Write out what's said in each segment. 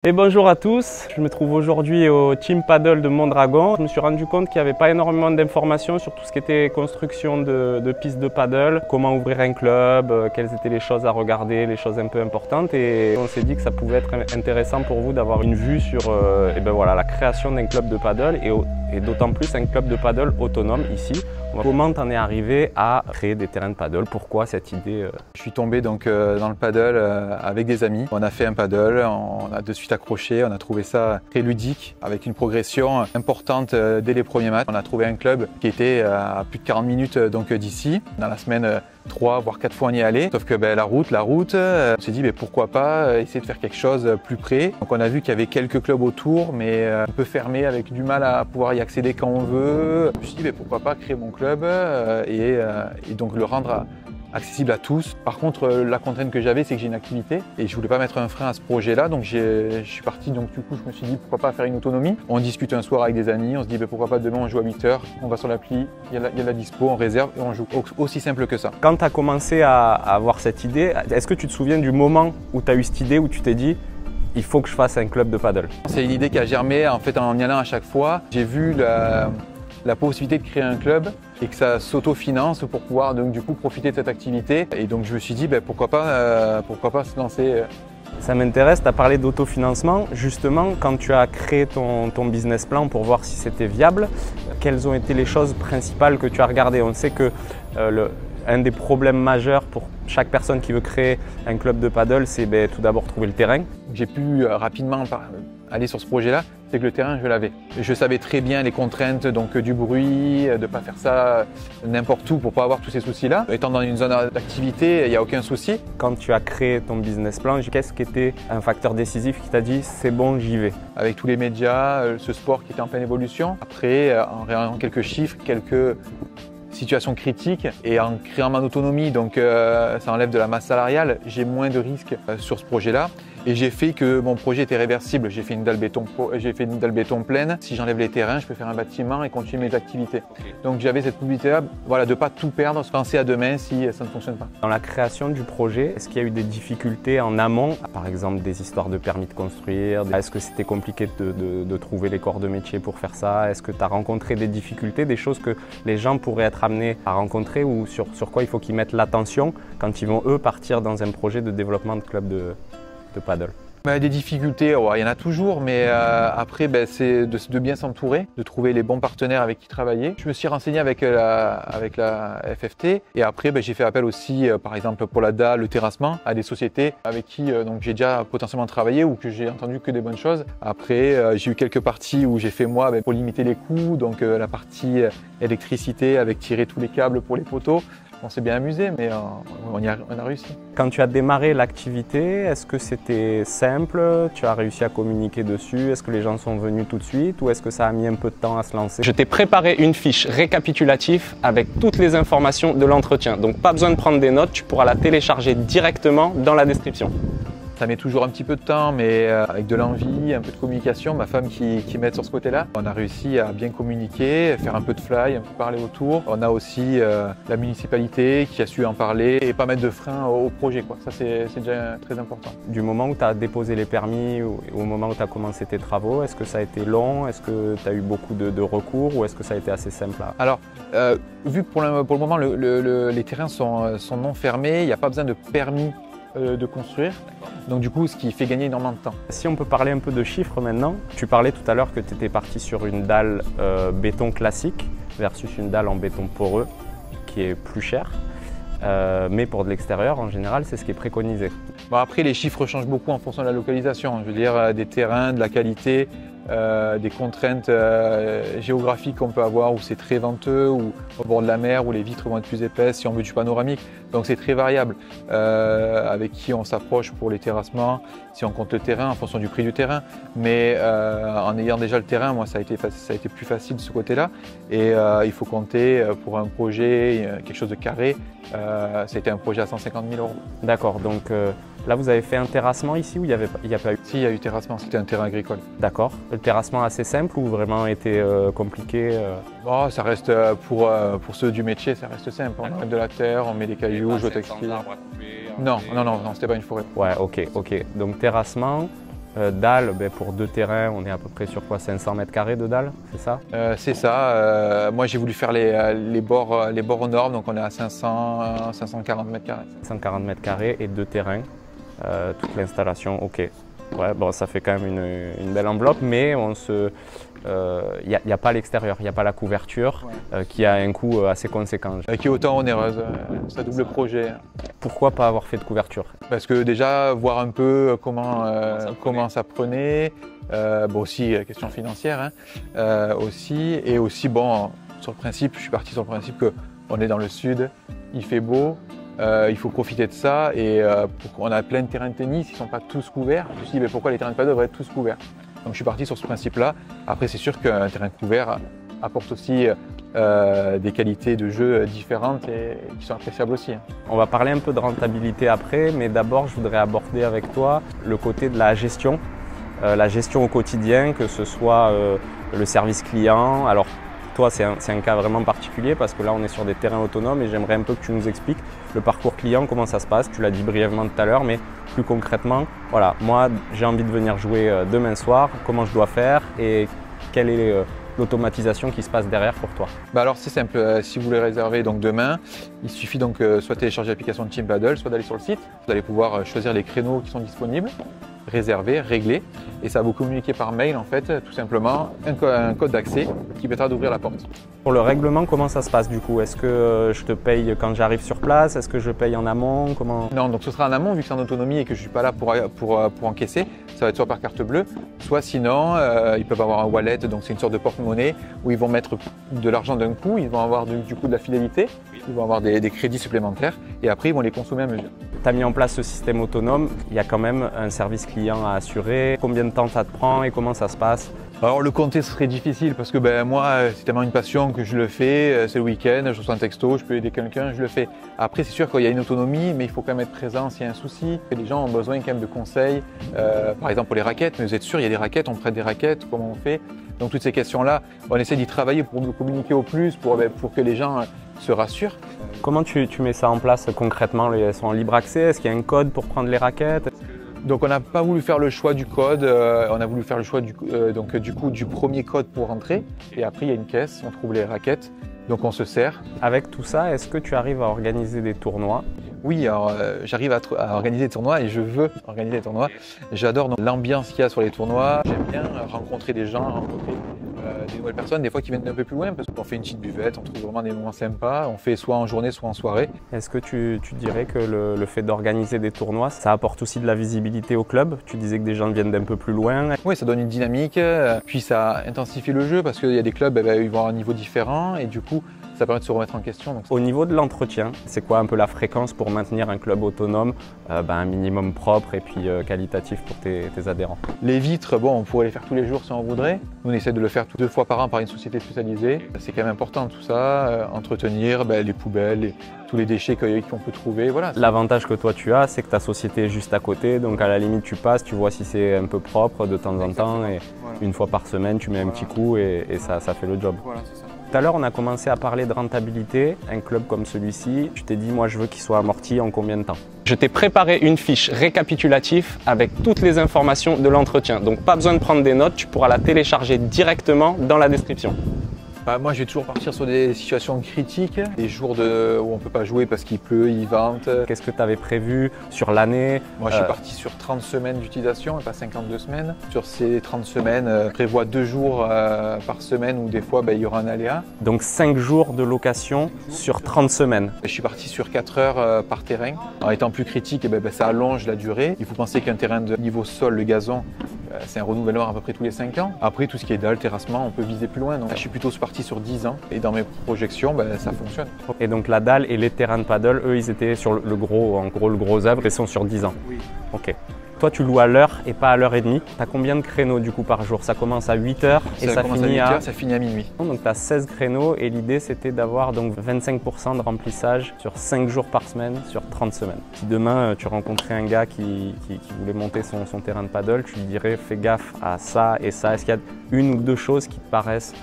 Et bonjour à tous, je me trouve aujourd'hui au Team Paddle de Mondragon. Je me suis rendu compte qu'il n'y avait pas énormément d'informations sur tout ce qui était construction de pistes de paddle, comment ouvrir un club, quelles étaient les choses à regarder, les choses un peu importantes. Et on s'est dit que ça pouvait être intéressant pour vous d'avoir une vue sur la création d'un club de paddle et d'autant plus un club de paddle autonome ici. Comment t'en es arrivé à créer des terrains de paddle? Pourquoi cette idée? Je suis tombé dans le paddle avec des amis. On a fait un paddle, on a de suite accroché, on a trouvé ça très ludique avec une progression importante dès les premiers matchs. On a trouvé un club qui était à plus de 40 minutes d'ici. Dans la semaine 3 voire 4 fois on y est allé. Sauf que la route, on s'est dit pourquoi pas essayer de faire quelque chose plus près. Donc on a vu qu'il y avait quelques clubs autour mais un peu fermés avec du mal à pouvoir y accéder quand on veut. Je me suis dit pourquoi pas créer mon club et donc le rendre accessible à tous. Par contre, la contrainte que j'avais, c'est que j'ai une activité et je voulais pas mettre un frein à ce projet-là. Donc je suis parti, donc du coup, je me suis dit pourquoi pas faire une autonomie. On discute un soir avec des amis, on se dit pourquoi pas demain on joue à 8 h, on va sur l'appli, il y a la dispo, on réserve et on joue. Aussi simple que ça. Quand tu as commencé à avoir cette idée, est-ce que tu te souviens du moment où tu as eu cette idée, où tu t'es dit il faut que je fasse un club de paddle? C'est une idée qui a germé en fait en y allant à chaque fois. J'ai vu la possibilité de créer un club et que ça s'autofinance pour pouvoir donc du coup profiter de cette activité. Et donc je me suis dit pourquoi pas se lancer. Ça m'intéresse, tu as parlé d'autofinancement. Justement, quand tu as créé ton business plan pour voir si c'était viable, quelles ont été les choses principales que tu as regardées? On sait que un des problèmes majeurs pour chaque personne qui veut créer un club de paddle, c'est tout d'abord trouver le terrain. J'ai pu rapidement aller sur ce projet-là, c'est que le terrain, je l'avais. Je savais très bien les contraintes donc du bruit, de ne pas faire ça n'importe où pour ne pas avoir tous ces soucis-là. Étant dans une zone d'activité, il n'y a aucun souci. Quand tu as créé ton business plan, qu'est-ce qui était un facteur décisif qui t'a dit c'est bon, j'y vais? Avec tous les médias, ce sport qui était en pleine évolution. Après, en regardant quelques chiffres, quelques situation critique et en créant mon autonomie, donc ça enlève de la masse salariale, j'ai moins de risques sur ce projet-là et j'ai fait que mon projet était réversible. J'ai fait une dalle béton pleine. Si j'enlève les terrains, je peux faire un bâtiment et continuer mes activités. Donc j'avais cette possibilité-là, de pas tout perdre, se penser à demain si ça ne fonctionne pas. Dans la création du projet, est-ce qu'il y a eu des difficultés en amont, par exemple des histoires de permis de construire? Est-ce que c'était compliqué de trouver les corps de métier pour faire ça? Est-ce que tu as rencontré des difficultés, des choses que les gens pourraient être amenés à rencontrer ou sur quoi il faut qu'ils mettent l'attention quand ils vont eux partir dans un projet de développement de club de paddle? Des difficultés, il y en a toujours, mais après c'est de bien s'entourer, de trouver les bons partenaires avec qui travailler. Je me suis renseigné avec la FFT et après j'ai fait appel aussi, par exemple pour la dalle, le terrassement, à des sociétés avec qui j'ai déjà potentiellement travaillé ou que j'ai entendu que des bonnes choses. Après j'ai eu quelques parties où j'ai fait moi pour limiter les coûts, donc la partie électricité avec tirer tous les câbles pour les poteaux. On s'est bien amusé, mais on a réussi. Quand tu as démarré l'activité, est-ce que c'était simple? Tu as réussi à communiquer dessus? Est-ce que les gens sont venus tout de suite ou est-ce que ça a mis un peu de temps à se lancer? Je t'ai préparé une fiche récapitulative avec toutes les informations de l'entretien. Donc pas besoin de prendre des notes, tu pourras la télécharger directement dans la description. Ça met toujours un petit peu de temps, mais avec de l'envie, un peu de communication, ma femme qui m'aide sur ce côté-là. On a réussi à bien communiquer, faire un peu de fly, un peu parler autour. On a aussi la municipalité qui a su en parler et pas mettre de frein au projet, quoi. Ça, c'est déjà très important. Du moment où tu as déposé les permis ou au moment où tu as commencé tes travaux, est-ce que ça a été long? Est-ce que tu as eu beaucoup de recours ou est-ce que ça a été assez simple? Alors, vu que pour le moment, les terrains sont non fermés, il n'y a pas besoin de permis de construire, donc du coup ce qui fait gagner énormément de temps. Si on peut parler un peu de chiffres maintenant, tu parlais tout à l'heure que tu étais parti sur une dalle béton classique versus une dalle en béton poreux qui est plus chère, mais pour de l'extérieur en général c'est ce qui est préconisé. Après les chiffres changent beaucoup en fonction de la localisation, je veux dire des terrains, de la qualité, des contraintes géographiques qu'on peut avoir où c'est très venteux ou au bord de la mer où les vitres vont être plus épaisses si on veut du panoramique, donc c'est très variable avec qui on s'approche pour les terrassements, si on compte le terrain en fonction du prix du terrain, mais en ayant déjà le terrain, moi ça a été plus facile de ce côté-là et il faut compter pour un projet quelque chose de carré, ça a été un projet à 150 000 €. D'accord, donc là vous avez fait un terrassement ici ou il n'y a pas eu? Si, il y a eu terrassement, c'était un terrain agricole. D'accord. Le terrassement assez simple ou vraiment été compliqué? Ça reste pour ceux du métier, ça reste simple. On enlève de la terre, on met des cailloux, je textile. Non, c'était pas une forêt. Ouais, ok. Donc terrassement, Dalles, pour 2 terrains, on est à peu près sur quoi, 500 mètres carrés de dalles, c'est ça? C'est ça. Moi, j'ai voulu faire les bords aux normes, donc on est à 540 mètres carrés. 140 mètres carrés et 2 terrains, toute l'installation, ok. Ouais, bon, ça fait quand même une belle enveloppe, mais il n'y a pas l'extérieur, il n'y a pas la couverture qui a un coût assez conséquent. Qui est autant onéreuse, ça double projet. Pourquoi pas avoir fait de couverture? Parce que déjà, voir un peu comment ça prenait, aussi question financière aussi, et aussi bon, sur le principe, je suis parti sur le principe qu'on est dans le sud, il fait beau, il faut profiter de ça, et on a plein de terrains de tennis, ils ne sont pas tous couverts. Je me suis dit pourquoi les terrains de paddle devraient être tous couverts? Donc je suis parti sur ce principe-là. Après c'est sûr qu'un terrain couvert apporte aussi des qualités de jeu différentes et qui sont appréciables aussi. On va parler un peu de rentabilité après, mais d'abord je voudrais aborder avec toi le côté de la gestion au quotidien, que ce soit le service client. Alors toi c'est un cas vraiment particulier parce que là on est sur des terrains autonomes et j'aimerais un peu que tu nous expliques le parcours client, comment ça se passe. Tu l'as dit brièvement tout à l'heure, mais plus concrètement, voilà, moi j'ai envie de venir jouer demain soir, comment je dois faire et quelle est l'automatisation qui se passe derrière pour toi? Alors c'est simple, si vous voulez réserver donc demain, il suffit donc soit télécharger l'application de Team Paddle, soit d'aller sur le site. Vous allez pouvoir choisir les créneaux qui sont disponibles, réserver, régler, et ça va vous communiquer par mail en fait tout simplement un code d'accès qui permettra d'ouvrir la porte. Pour le règlement, comment ça se passe du coup? Est-ce que je te paye quand j'arrive sur place? Est-ce que je paye en amont? Non, donc ce sera en amont vu que c'est en autonomie et que je ne suis pas là pour encaisser. Ça va être soit par carte bleue, soit sinon ils peuvent avoir un wallet, donc c'est une sorte de porte-monnaie où ils vont mettre de l'argent d'un coup, ils vont avoir du coup de la fidélité, ils vont avoir des crédits supplémentaires et après ils vont les consommer à mesure. Tu as mis en place ce système autonome, il y a quand même un service client à assurer. Combien de temps ça te prend et comment ça se passe? Alors le compter ce serait difficile parce que moi c'est tellement une passion que je le fais, c'est le week-end, je reçois un texto, je peux aider quelqu'un, je le fais. Après c'est sûr qu'il y a une autonomie mais il faut quand même être présent s'il y a un souci. Les gens ont besoin quand même de conseils, par exemple pour les raquettes, mais vous êtes sûr il y a des raquettes, on prête des raquettes, comment on fait? Donc toutes ces questions-là, on essaie d'y travailler pour nous communiquer au plus, pour que les gens se rassurent. Comment tu mets ça en place concrètement? Elles sont en libre accès? Est-ce qu'il y a un code pour prendre les raquettes? Donc on n'a pas voulu faire le choix du code, on a voulu faire le choix du premier code pour rentrer et après il y a une caisse, on trouve les raquettes, donc on se sert. Avec tout ça, est-ce que tu arrives à organiser des tournois? Oui, alors j'arrive à organiser des tournois et je veux organiser des tournois. J'adore l'ambiance qu'il y a sur les tournois, j'aime bien rencontrer des gens, rencontrer des nouvelles personnes, des fois qui viennent d'un peu plus loin parce qu'on fait une petite buvette, on trouve vraiment des moments sympas, on fait soit en journée soit en soirée. Est-ce que tu dirais que le fait d'organiser des tournois, ça apporte aussi de la visibilité au club? Tu disais que des gens viennent d'un peu plus loin. Oui, ça donne une dynamique, puis ça intensifie le jeu parce qu'il y a des clubs, ils vont avoir un niveau différent et du coup ça permet de se remettre en question. Donc... Au niveau de l'entretien, c'est quoi un peu la fréquence pour maintenir un club autonome, un minimum propre et puis qualitatif pour tes adhérents? Les vitres, on pourrait les faire tous les jours si on voudrait. Nous, on essaie de le faire 2 fois par an par une société spécialisée. C'est quand même important tout ça, entretenir les poubelles, tous les déchets qu'on peut trouver. Voilà. L'avantage que toi tu as, c'est que ta société est juste à côté, donc à la limite tu passes, tu vois si c'est un peu propre de temps en temps et une fois par semaine tu mets un petit coup et ça fait le job. Voilà, c'est ça. Tout à l'heure, on a commencé à parler de rentabilité. Un club comme celui-ci, tu t'es dit, moi, je veux qu'il soit amorti en combien de temps? Je t'ai préparé une fiche récapitulative avec toutes les informations de l'entretien. Donc, pas besoin de prendre des notes, tu pourras la télécharger directement dans la description. Moi, je vais toujours partir sur des situations critiques, des jours où on ne peut pas jouer parce qu'il pleut, il vente. Qu'est-ce que tu avais prévu sur l'année? Moi, je suis parti sur 30 semaines d'utilisation et pas 52 semaines. Sur ces 30 semaines, je prévois 2 jours par semaine où des fois, il y aura un aléa. Donc 5 jours de location sur 30 semaines. Je suis parti sur 4 heures par terrain. En étant plus critique, ça allonge la durée. Il faut penser qu'un terrain de niveau sol, le gazon, c'est un renouvellement à peu près tous les 5 ans. Après, tout ce qui est dalle, terrassement, on peut viser plus loin. Donc, je suis plutôt parti sur 10 ans et dans mes projections, ça fonctionne. Et donc la dalle et les terrains de paddle, eux, ils étaient sur le gros œuvre et sont sur 10 ans. Oui. Ok. Toi, tu loues à l'heure et pas à l'heure et demie. Tu as combien de créneaux du coup par jour? Ça commence à 8 h et ça finit à 8 h, ça finit à minuit. Donc tu as 16 créneaux et l'idée c'était d'avoir donc 25% de remplissage sur 5 jours par semaine sur 30 semaines. Si demain tu rencontrais un gars qui voulait monter son terrain de paddle, tu lui dirais fais gaffe à ça et ça. Est-ce qu'il y a une ou deux choses qui te paraissent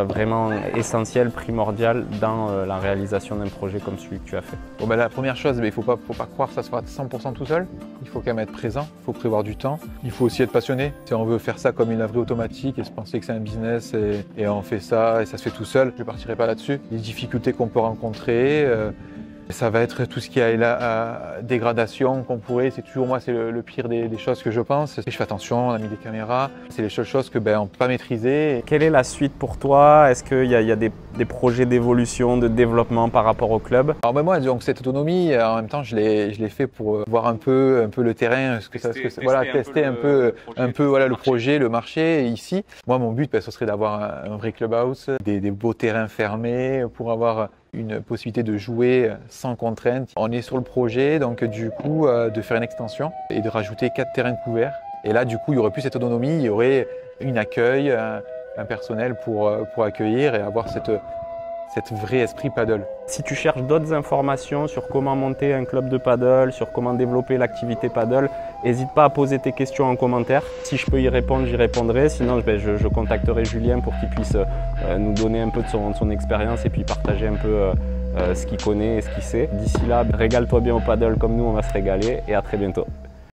vraiment essentiel, primordial dans la réalisation d'un projet comme celui que tu as fait? Bon, ben, la première chose, il ne faut pas croire que ça se fera 100% tout seul. Il faut quand même être présent, il faut prévoir du temps. Il faut aussi être passionné. Si on veut faire ça comme une laverie automatique et se penser que c'est un business et on fait ça et ça se fait tout seul, je ne partirai pas là-dessus. Les difficultés qu'on peut rencontrer, ça va être tout ce qui a la dégradation qu'on pourrait, c'est toujours moi, c'est le pire des choses que je pense. Je fais attention, on a mis des caméras, c'est les seules choses que on ne peut pas maîtriser. Quelle est la suite pour toi? Est-ce qu'il y a des projets d'évolution, de développement par rapport au club? Alors moi, donc, cette autonomie, en même temps, je l'ai fait pour voir un peu le terrain, tester un peu voilà, le projet, le marché ici. Moi, mon but, ce serait d'avoir un vrai clubhouse, des beaux terrains fermés pour avoir une possibilité de jouer sans contrainte. On est sur le projet, donc du coup, de faire une extension et de rajouter 4 terrains couverts. Et là, du coup, il n'y aurait plus cette autonomie, il y aurait un accueil, un personnel pour accueillir et avoir cette vrai esprit paddle. Si tu cherches d'autres informations sur comment monter un club de paddle, sur comment développer l'activité paddle, n'hésite pas à poser tes questions en commentaire. Si je peux y répondre, j'y répondrai. Sinon, je contacterai Julien pour qu'il puisse nous donner un peu de son expérience et puis partager un peu ce qu'il connaît et ce qu'il sait. D'ici là, régale-toi bien au paddle comme nous, on va se régaler et à très bientôt.